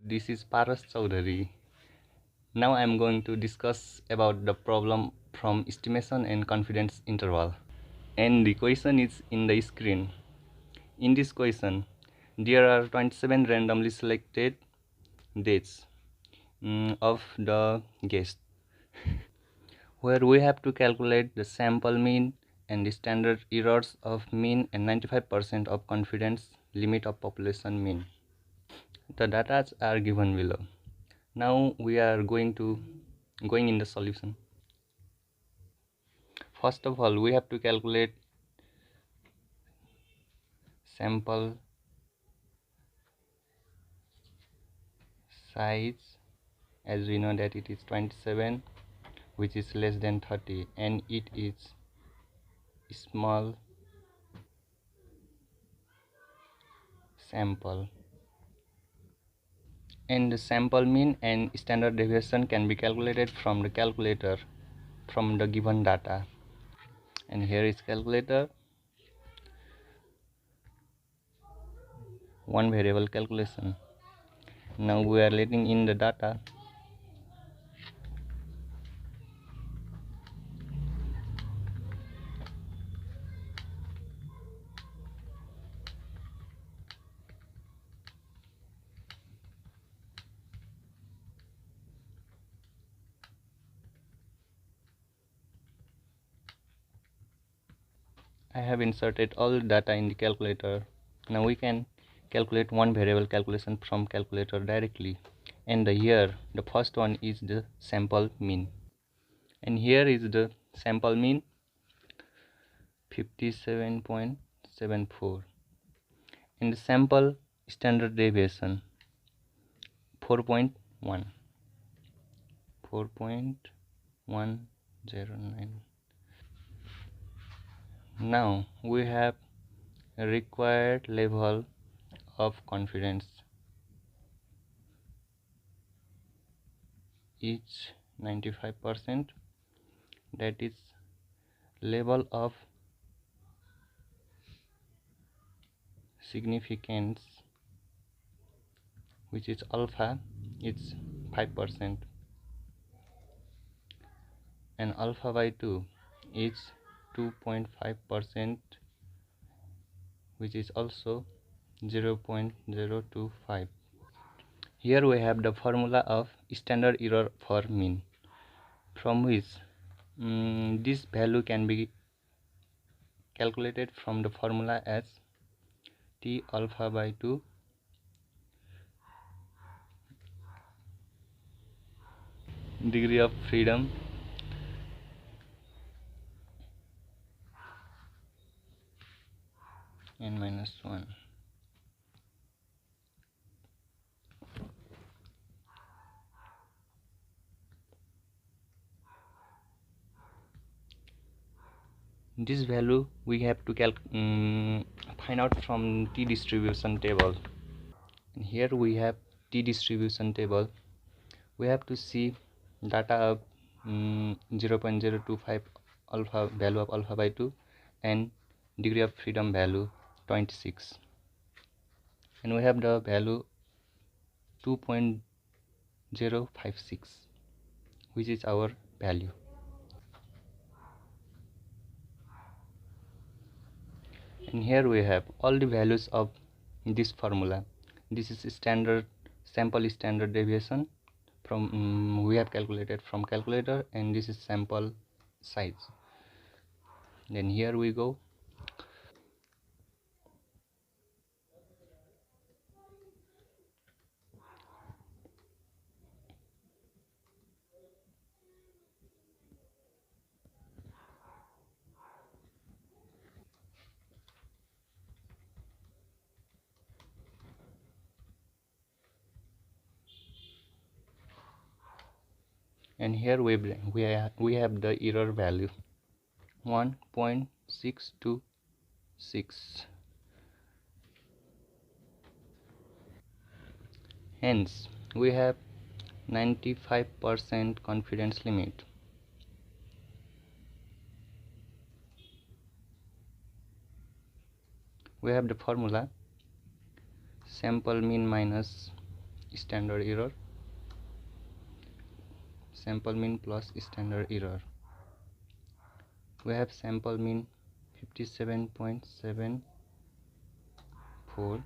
This is Paras Chaudhary. Now I am going to discuss about the problem from estimation and confidence interval. And the question is in the screen. In this question, there are 27 randomly selected dates of the guest, where we have to calculate the sample mean and the standard errors of mean and 95% of confidence limit of population mean. The data are given below. Now we are going in the solution. First of all, we have to calculate sample size, as we know that it is 27, which is less than 30, and it is small sample. And the sample mean and standard deviation can be calculated from the calculator from the given data. And here is calculator, one variable calculation. Now we are letting in the data. I have inserted all data in the calculator. Now we can calculate one variable calculation from calculator directly. And here the first one is the sample mean. And here is the sample mean 57.74. And the sample standard deviation 4.1. 4.109. Now we have a required level of confidence. Each 95%, that is level of significance, which is alpha, is 5%, and alpha by 2 is 2.5%, which is also 0.025. Here we have the formula of standard error for mean, from which this value can be calculated from the formula as T alpha by 2 degree of freedom n minus 1. This value we have to find out from T distribution table. And here we have T distribution table. We have to see data of 0.025 alpha value of alpha by 2 and degree of freedom value 26, and we have the value 2.056, which is our value. And here we have all the values of this formula. This is standard sample standard deviation from we have calculated from calculator, and this is sample size. Then here we go. And here we have the error value 1.626. Hence we have 95% confidence limit. We have the formula sample mean minus standard error, sample mean plus standard error. We have sample mean 57.74.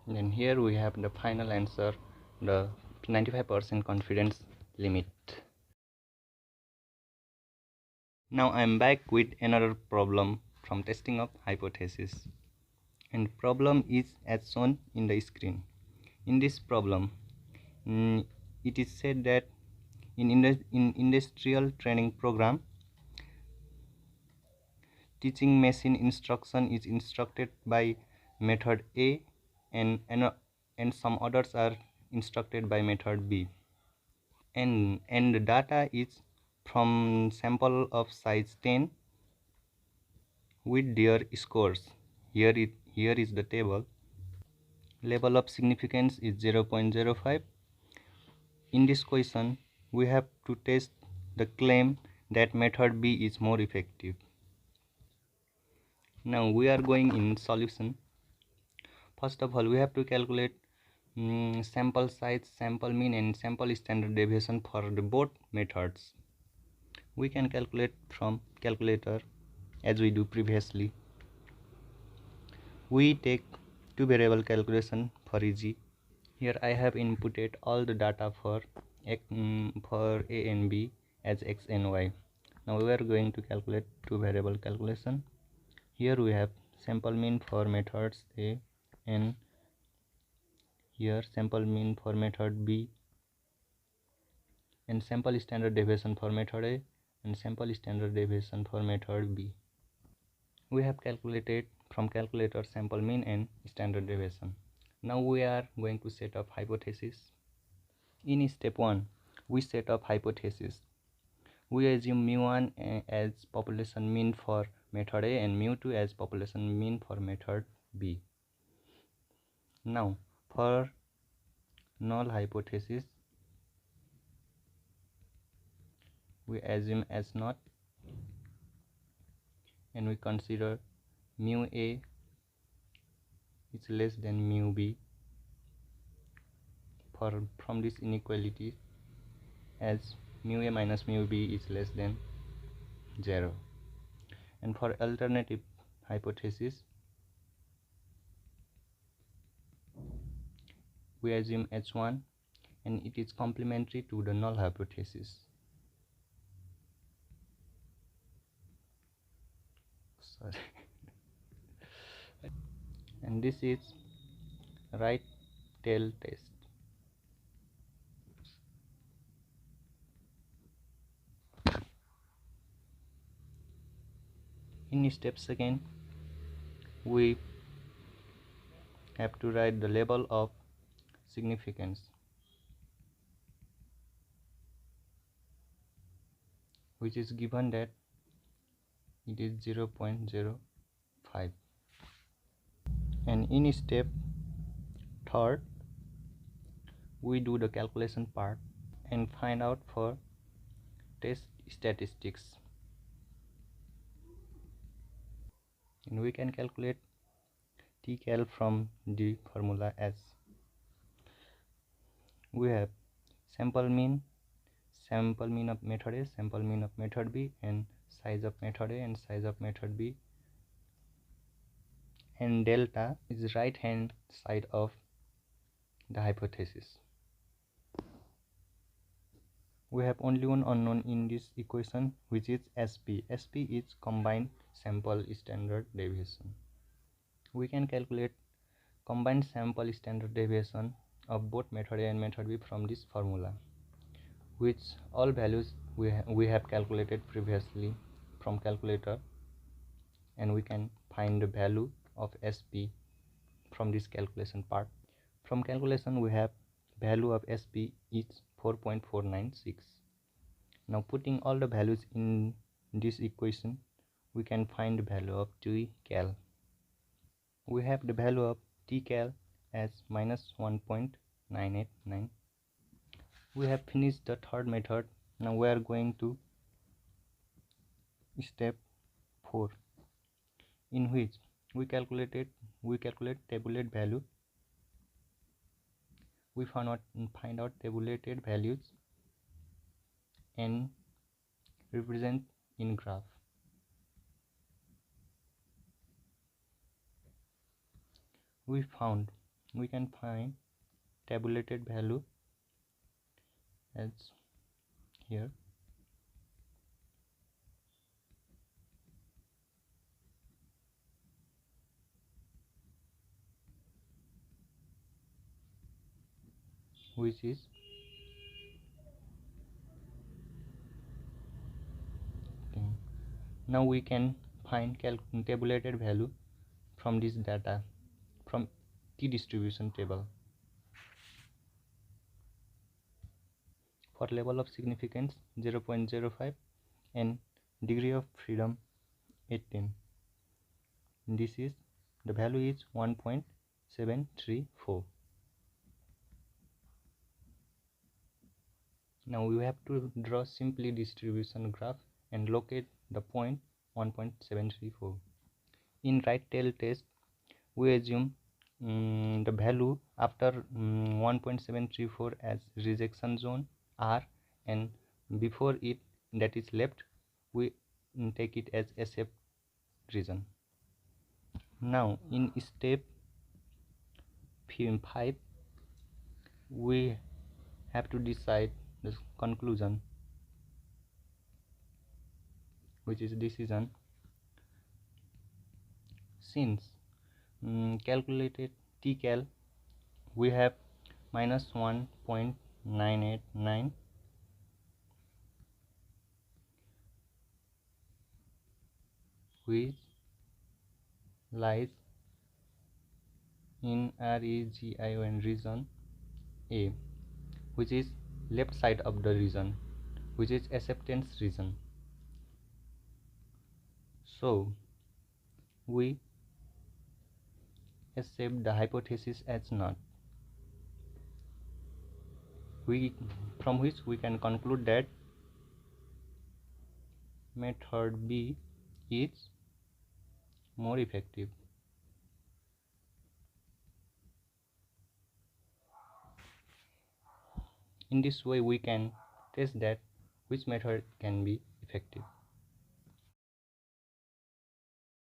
Then here we have the final answer, the 95% confidence limit. Now I am back with another problem from testing of hypothesis, and problem is as shown in the screen. In this problem, it is said that in industrial training program, teaching machine instruction is instructed by method A, and some others are instructed by method B, and the data is from sample of size 10 with their scores. Here is the table. Level of significance is 0.05. In this question, we have to test the claim that method B is more effective. Now we are going in solution. First of all, we have to calculate sample size, sample mean, and sample standard deviation for the both methods. We can calculate from calculator as we do previously. We take two variable calculation for easy. Here I have inputted all the data for A and B as x and y. Now we are going to calculate two variable calculation. Here we have sample mean for methods A, and here sample mean for method B, and sample standard deviation for method A, and sample standard deviation for method B. We have calculated from calculator sample mean and standard deviation. Now we are going to set up hypothesis. In step 1, we set up hypothesis. We assume mu1 as population mean for method A and mu2 as population mean for method B. Now for null hypothesis, we assume as not, and we consider mu A is less than mu B from this inequality, as mu A minus mu B is less than 0. And for alternative hypothesis, we assume H1 and it is complementary to the null hypothesis. Sorry. And this is right tail test. In step second, we have to write the level of significance, which is given that it is 0.05. And in step third, we do the calculation part and find out for test statistics, and we can calculate tcal from the formula as we have sample mean of method A, sample mean of method B, and size of method A and size of method B, and delta is right hand side of the hypothesis. We have only one unknown in this equation, which is SP. SP is combined sample standard deviation. We can calculate combined sample standard deviation of both method A and method B from this formula. which all values we have calculated previously from calculator, and we can find the value of SP from this calculation part. From calculation we have value of SP is 4.496. Now putting all the values in this equation, we can find the value of TCal. We have the value of TCal as minus 1.989. We have finished the third method. Now we are going to step 4, in which we calculate tabulate value. We find out tabulated values and represent in graph. We can find tabulated value as here. Which is now we can find tabulated value from this data from T distribution table. For level of significance 0.05 and degree of freedom 18. This is the value is 1.734. Now we have to draw simply distribution graph and locate the point 1.734. In right tail test, we assume the value after 1.734 as rejection zone R, and before it, that is left, we take it as accept region. Now in step 5, we have to decide the conclusion, which is decision. Since calculated TCal, we have minus 1.989, which lies in REGION region A, which is left side of the region, which is acceptance region. So we accept the hypothesis as not, from which we can conclude that method B is more effective. In this way we can test that which method can be effective.